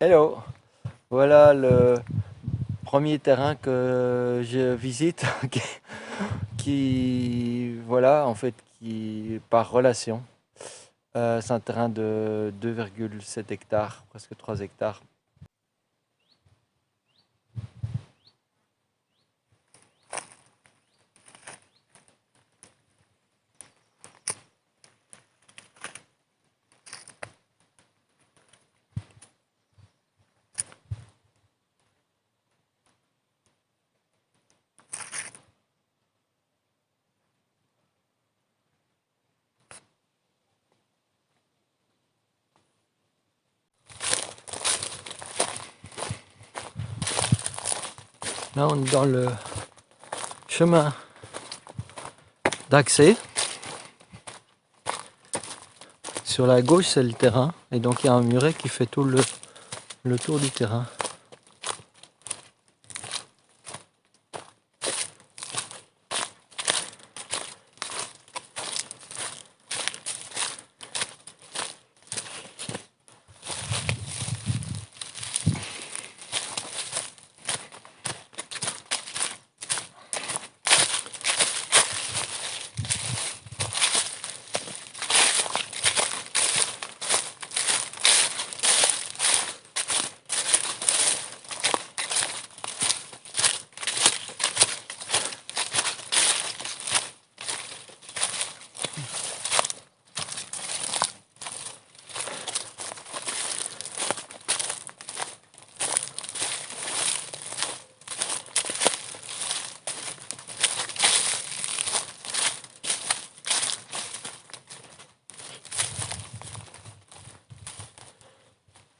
Hello, voilà le premier terrain que je visite voilà, en fait, qui, par relation. C'est un terrain de 2,7 hectares, presque 3 hectares. Là, on est dans le chemin d'accès. Sur la gauche, c'est le terrain. Et donc, il y a un muret qui fait tout le tour du terrain.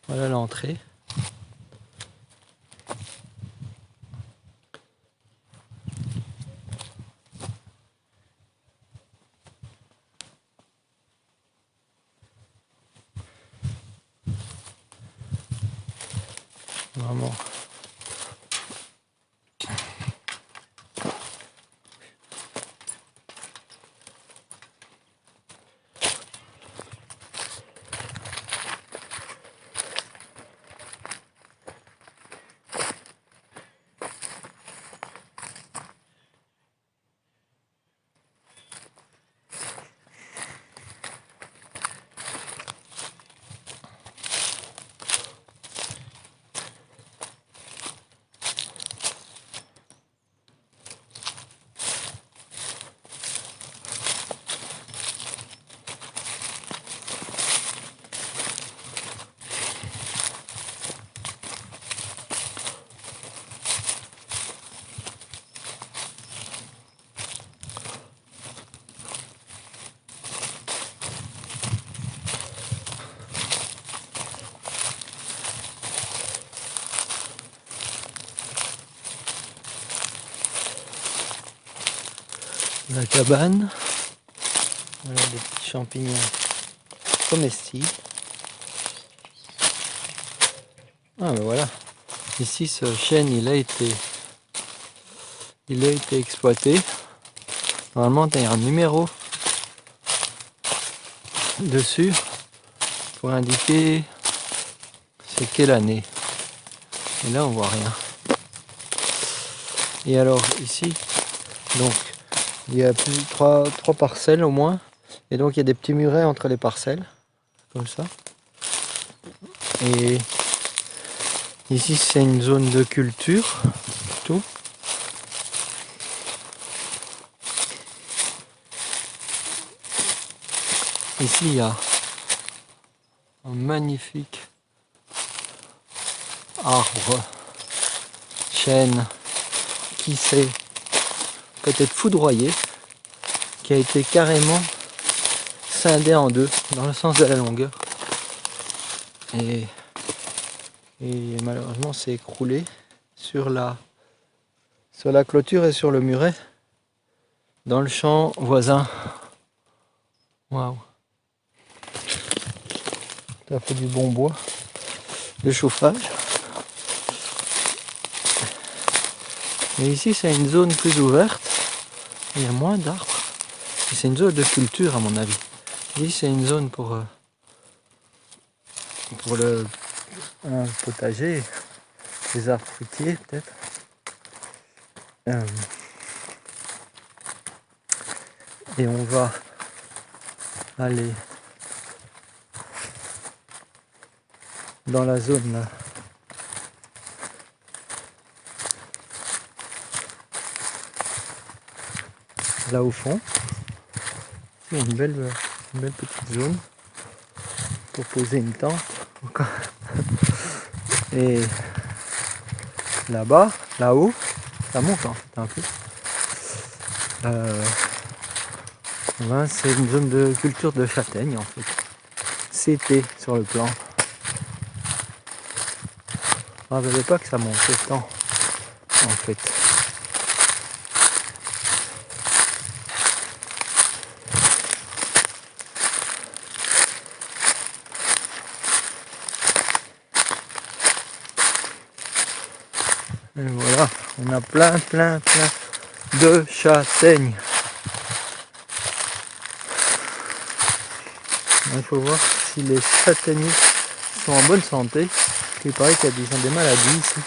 Voilà l'entrée. Vraiment. La cabane. Voilà des petits champignons comestibles. Ah ben voilà. Ici ce chêne il a été exploité. Normalement il y a un numéro dessus pour indiquer c'est quelle année. Et là on voit rien. Et alors ici, donc il y a trois parcelles au moins. Et donc il y a des petits murets entre les parcelles, comme ça. Et ici c'est une zone de culture, tout. Ici il y a un magnifique arbre, chêne, qui s'est peut-être foudroyé, qui a été carrément scindé en deux, dans le sens de la longueur. Et malheureusement s'est écroulé sur la clôture et sur le muret, dans le champ voisin. Waouh! Ça fait du bon bois de chauffage. Et ici c'est une zone plus ouverte, il y a moins d'arbres. Et c'est une zone de culture à mon avis. Ici c'est une zone pour un potager, des arbres fruitiers peut-être. Et on va aller dans la zone là. Là au fond, il y a une belle petite zone pour poser une tente. Et là-bas, là-haut, ça monte en fait un peu. C'est une zone de culture de châtaigne en fait. C'était sur le plan. Je ne savais pas que ça montait tant en fait. Et voilà, on a plein de châtaignes. Il faut voir si les châtaigniers sont en bonne santé. Il paraît qu'il y a des maladies ici.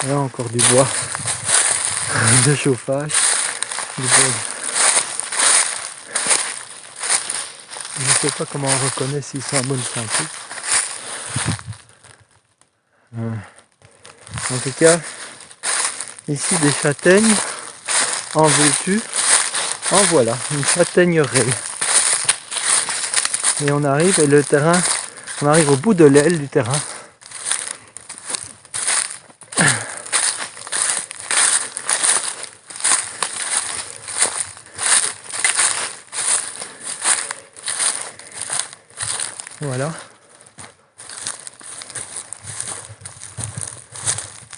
Là encore du bois de chauffage. Je ne sais pas comment on reconnaît s'ils sont en bonne santé. En tout cas, ici des châtaignes en veux-tu, en voilà, une châtaigneraie. Et on arrive et le terrain, on arrive au bout de l'aile du terrain. Voilà.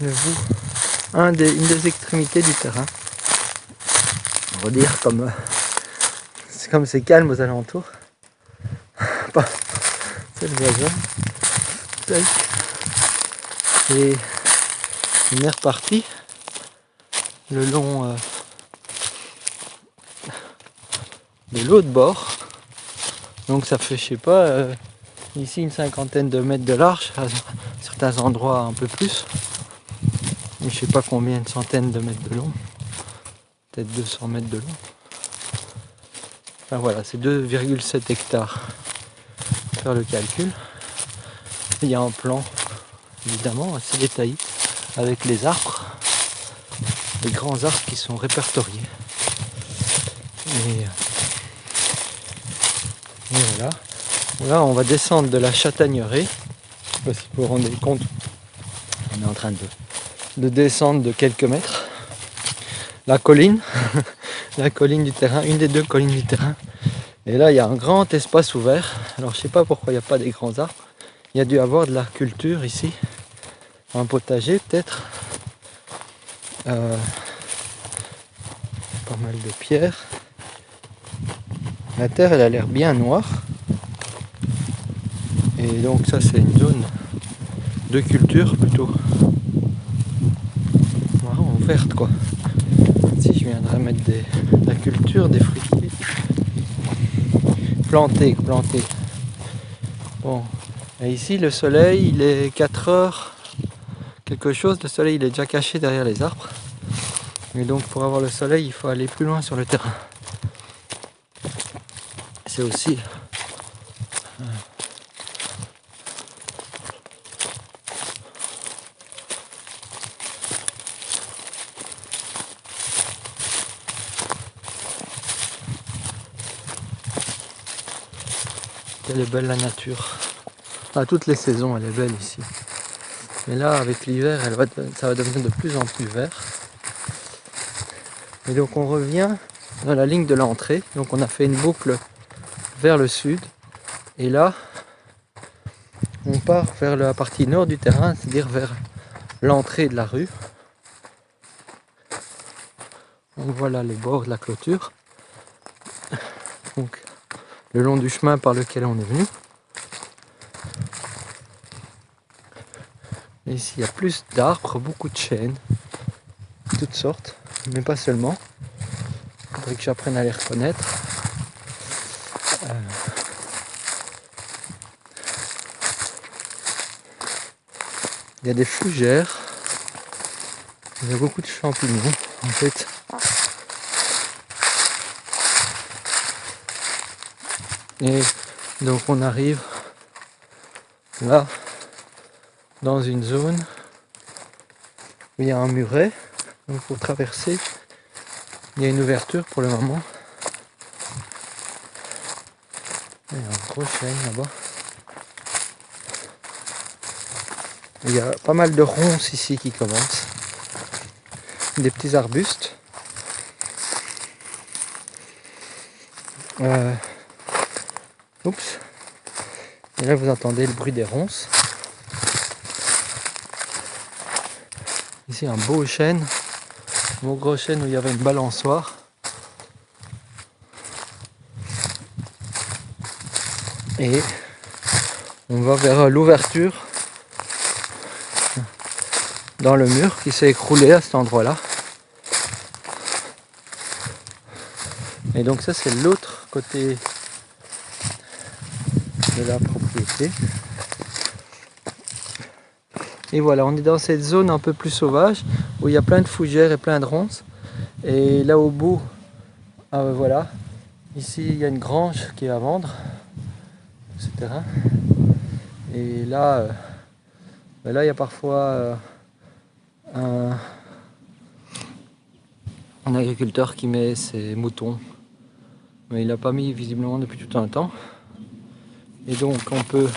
Le bout, une des extrémités du terrain. On va dire comme c'est calme aux alentours. C'est le voisin. Et on est reparti le long de l'autre bord. Donc ça fait, je sais pas, ici une cinquantaine de mètres de large, à certains endroits un peu plus. Et je sais pas combien de centaines de mètres de long. Peut-être 200 mètres de long. Enfin voilà, c'est 2,7 hectares. Faire le calcul. Il y a un plan, évidemment, assez détaillé, avec les arbres, les grands arbres qui sont répertoriés. Et voilà. Là, on va descendre de la châtaigneraie. Parce que vous vous rendez compte, on est en train de descendre de quelques mètres. La colline, la colline du terrain, une des deux collines du terrain. Et là, il y a un grand espace ouvert. Alors, je sais pas pourquoi il n'y a pas des grands arbres. Il y a dû avoir de la culture ici. Un potager, peut-être. Pas mal de pierres. La terre, elle a l'air bien noire. Et donc, ça, c'est une zone de culture plutôt marron, verte, quoi. Si je viendrais mettre de la culture, des fruitiers. Planté. Bon. Et ici, le soleil, il est 4 heures. Quelque chose, le soleil, il est déjà caché derrière les arbres. Et donc, pour avoir le soleil, il faut aller plus loin sur le terrain. C'est aussi elle est belle la nature. À toutes les saisons, elle est belle ici. Mais là, avec l'hiver, ça va devenir de plus en plus vert. Et donc on revient dans la ligne de l'entrée. Donc on a fait une boucle vers le sud. Et là, on part vers la partie nord du terrain, c'est-à-dire vers l'entrée de la rue. Donc voilà les bords de la clôture. Donc le long du chemin par lequel on est venu. Et ici il y a plus d'arbres, beaucoup de chênes, toutes sortes, mais pas seulement. Il faudrait que j'apprenne à les reconnaître. il y a des fougères, il y a beaucoup de champignons en fait. Et donc on arrive là dans une zone où il y a un muret. Donc pour traverser, il y a une ouverture pour le moment. Il y a un gros chêne là-bas. Il y a pas mal de ronces ici qui commencent. Des petits arbustes. Oups. Et là vous entendez le bruit des ronces. Ici un beau chêne. Un beau gros chêne où il y avait une balançoire. Et on va vers l'ouverture dans le mur qui s'est écroulé à cet endroit-là. Et donc ça c'est l'autre côté de la propriété. Et voilà, on est dans cette zone un peu plus sauvage où il y a plein de fougères et plein de ronces. Et là au bout, voilà, ici il y a une grange qui est à vendre, etc. Et là, là il y a parfois un agriculteur qui met ses moutons, mais il n'a pas mis visiblement depuis tout un temps. Et donc on peut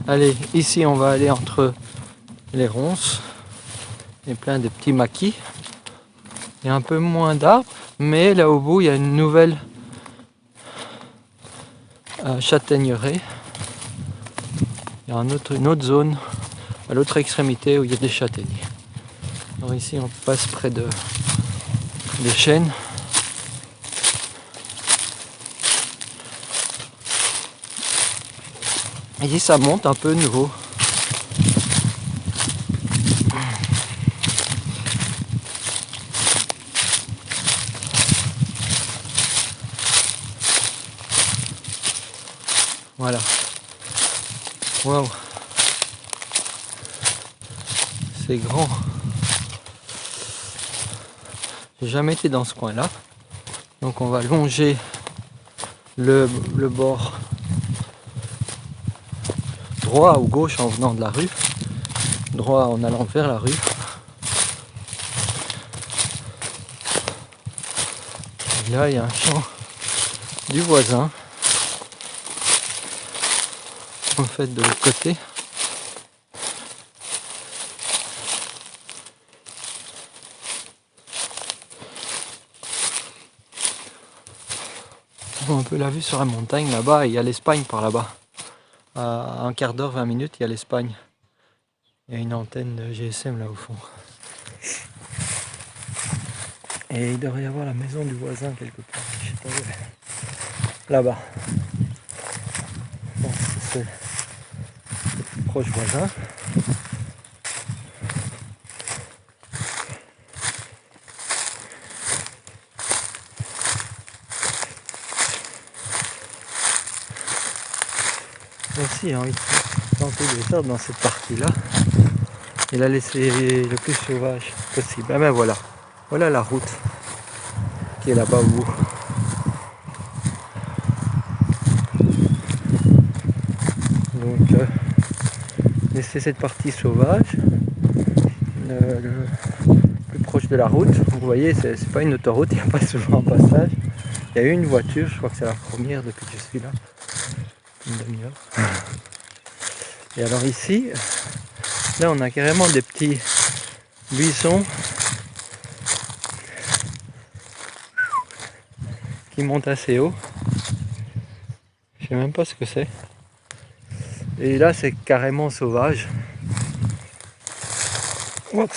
aller ici, on va aller entre les ronces et plein de petits maquis. Il y a un peu moins d'arbres, mais là au bout il y a une nouvelle châtaigneraie. Il y a une autre zone à l'autre extrémité où il y a des châtaigniers. Alors ici on passe près des chênes. Ici ça monte un peu de nouveau. Voilà. Waouh. C'est grand. J'ai jamais été dans ce coin-là. Donc on va longer le bord droit ou gauche en venant de la rue. Droit en allant vers la rue. Et là il y a un champ du voisin. En fait de l'autre côté. Un peu la vue sur la montagne là-bas, il y a l'Espagne par là-bas. À un quart d'heure, 20 minutes, il y a l'Espagne. Il y a une antenne de GSM là au fond. Et il devrait y avoir la maison du voisin quelque part. Je sais pas où. Là-bas. Bon, c'est le plus proche voisin. Aussi, j'ai envie de tenter de faire dans cette partie-là. Et la laisser le plus sauvage possible. Ah ben voilà. Voilà la route qui est là-bas au bout. Donc, laisser cette partie sauvage, le plus proche de la route. Vous voyez, c'est pas une autoroute, il n'y a pas souvent un passage. Il y a eu une voiture, je crois que c'est la première depuis que je suis là. Une demi-heure. Et alors ici, là on a carrément des petits buissons qui montent assez haut. Je sais même pas ce que c'est. Et là c'est carrément sauvage. Hop.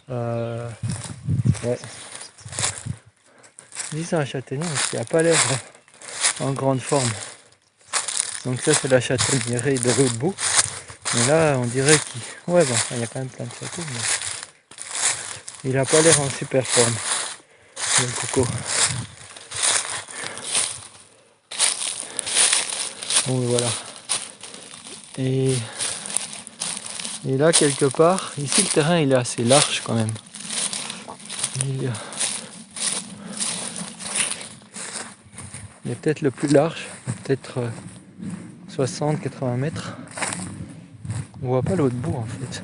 Ouais. Je dis c'est un châtaignier parce qu'il n'a pas l'air en grande forme. Donc ça c'est la châtaignerie de l'autre bout. Mais là on dirait qu'il... Ouais bon, il y a quand même plein de châtaignes. Mais il n'a pas l'air en super forme. Le coco. Bon voilà. Et Et là, quelque part, ici le terrain il est assez large quand même. Il est peut-être le plus large, peut-être 60-80 mètres. On voit pas l'autre bout en fait.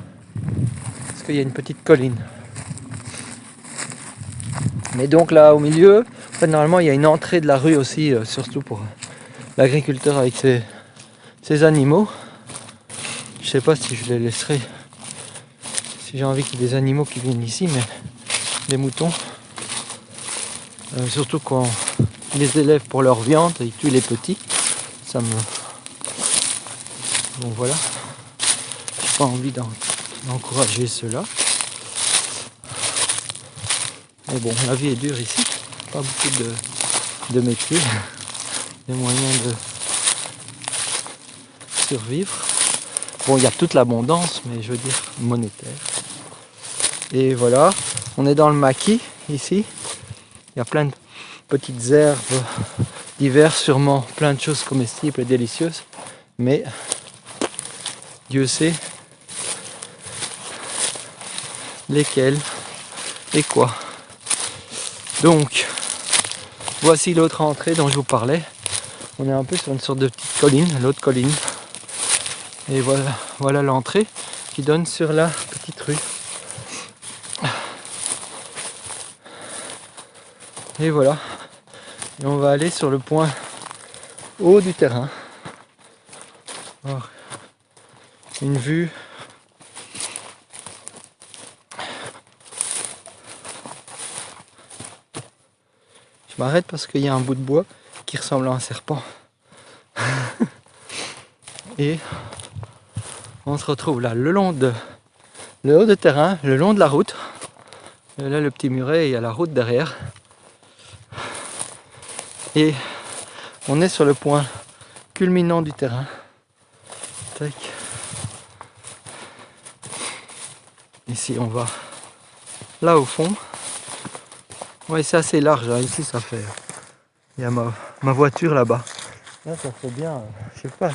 Parce qu'il y a une petite colline. Mais donc là au milieu, en fait, normalement il y a une entrée de la rue aussi, surtout pour l'agriculteur avec ses animaux. Je sais pas si je les laisserai, si j'ai envie qu'il y ait des animaux qui viennent ici, mais des moutons. Surtout quand ils les élèvent pour leur viande, ils tuent les petits. Ça me... Bon voilà, j'ai pas envie d'encourager cela. Mais bon, la vie est dure ici, pas beaucoup de métiers, des moyens de survivre. Bon, il y a toute l'abondance, mais je veux dire monétaire. Et voilà, on est dans le maquis ici. Il y a plein de petites herbes diverses, sûrement plein de choses comestibles et délicieuses. Mais Dieu sait lesquelles et quoi. Donc, voici l'autre entrée dont je vous parlais. On est un peu sur une sorte de petite colline, l'autre colline. Et voilà l'entrée qui donne sur la petite rue. Et voilà. Et on va aller sur le point haut du terrain. Alors, une vue je m'arrête parce qu'il y a un bout de bois qui ressemble à un serpent. Et on se retrouve là le long de le haut de terrain, le long de la route. Et là le petit muret, il y a la route derrière. Et on est sur le point culminant du terrain. Tac. Ici on va là au fond. Ouais, c'est assez large hein. Ici ça fait. Il y a ma voiture là-bas. Là ça fait bien, je sais pas,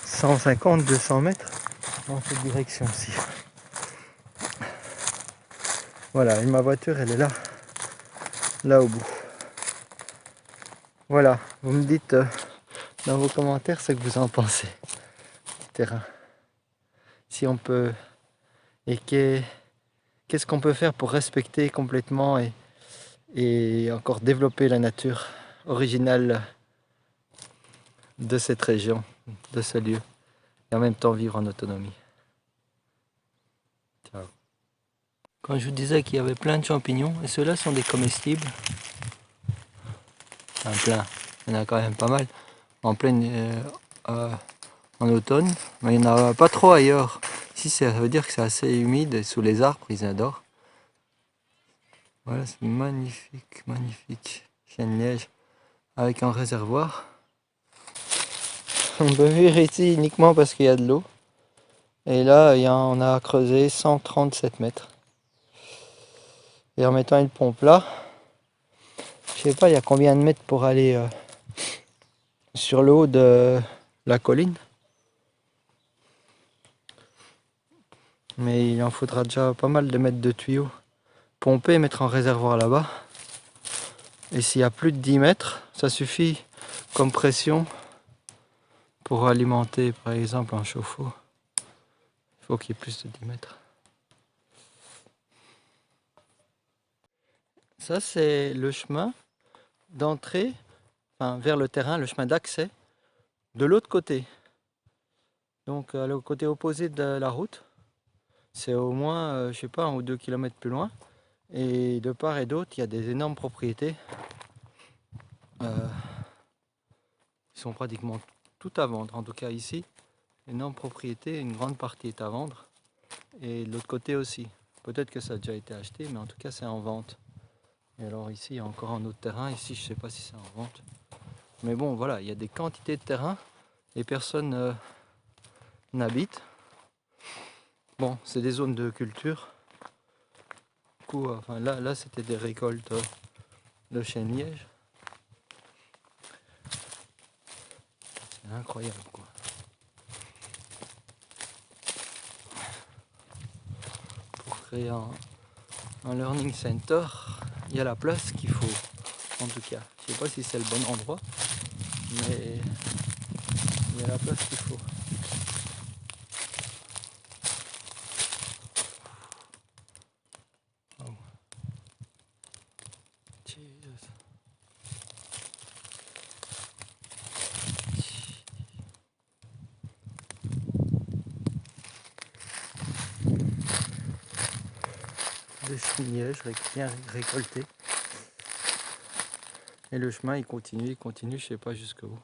150-200 mètres dans cette direction-ci. Voilà, et ma voiture elle est là au bout. Voilà, vous me dites dans vos commentaires ce que vous en pensez du terrain. Si on peut et qu'est-ce qu'on peut faire pour respecter complètement et encore développer la nature originale de cette région, de ce lieu, et en même temps vivre en autonomie. Ciao. Quand je vous disais qu'il y avait plein de champignons, et ceux-là sont des comestibles, enfin plein, il y en a quand même pas mal, en en automne, mais il n'y en a pas trop ailleurs. Ici ça veut dire que c'est assez humide, et sous les arbres ils adorent. Voilà, c'est magnifique, magnifique chêne-liège avec un réservoir. On peut vivre ici uniquement parce qu'il y a de l'eau. Et là, on a creusé 137 mètres. Et en mettant une pompe là, je sais pas, il y a combien de mètres pour aller sur le haut de la colline. Mais il en faudra déjà pas mal de mètres de tuyaux. Pomper et mettre un réservoir là-bas. Et s'il y a plus de 10 mètres, ça suffit comme pression pour alimenter par exemple un chauffe-eau. Il faut qu'il y ait plus de 10 mètres. Ça c'est le chemin d'entrée, enfin, vers le terrain, le chemin d'accès de l'autre côté. Donc le côté opposé de la route. C'est au moins, je sais pas, 1 ou 2 kilomètres plus loin. Et de part et d'autre, il y a des énormes propriétés. Ils sont pratiquement toutes à vendre. En tout cas ici, énormes propriétés, une grande partie est à vendre. Et de l'autre côté aussi. Peut-être que ça a déjà été acheté, mais en tout cas c'est en vente. Et alors ici, il y a encore un autre terrain. Ici, je ne sais pas si c'est en vente. Mais bon, voilà, il y a des quantités de terrain. Et personne n'habite. Bon, c'est des zones de culture. Du coup, enfin, là c'était des récoltes de chêne-liège. C'est incroyable quoi. créer un learning center, il y a la place qu'il faut, en tout cas. Je sais pas si c'est le bon endroit, mais il y a la place qu'il faut. Oh. Jesus. Des choux-lièges bien récoltés. Et le chemin il continue, je sais pas jusqu'où.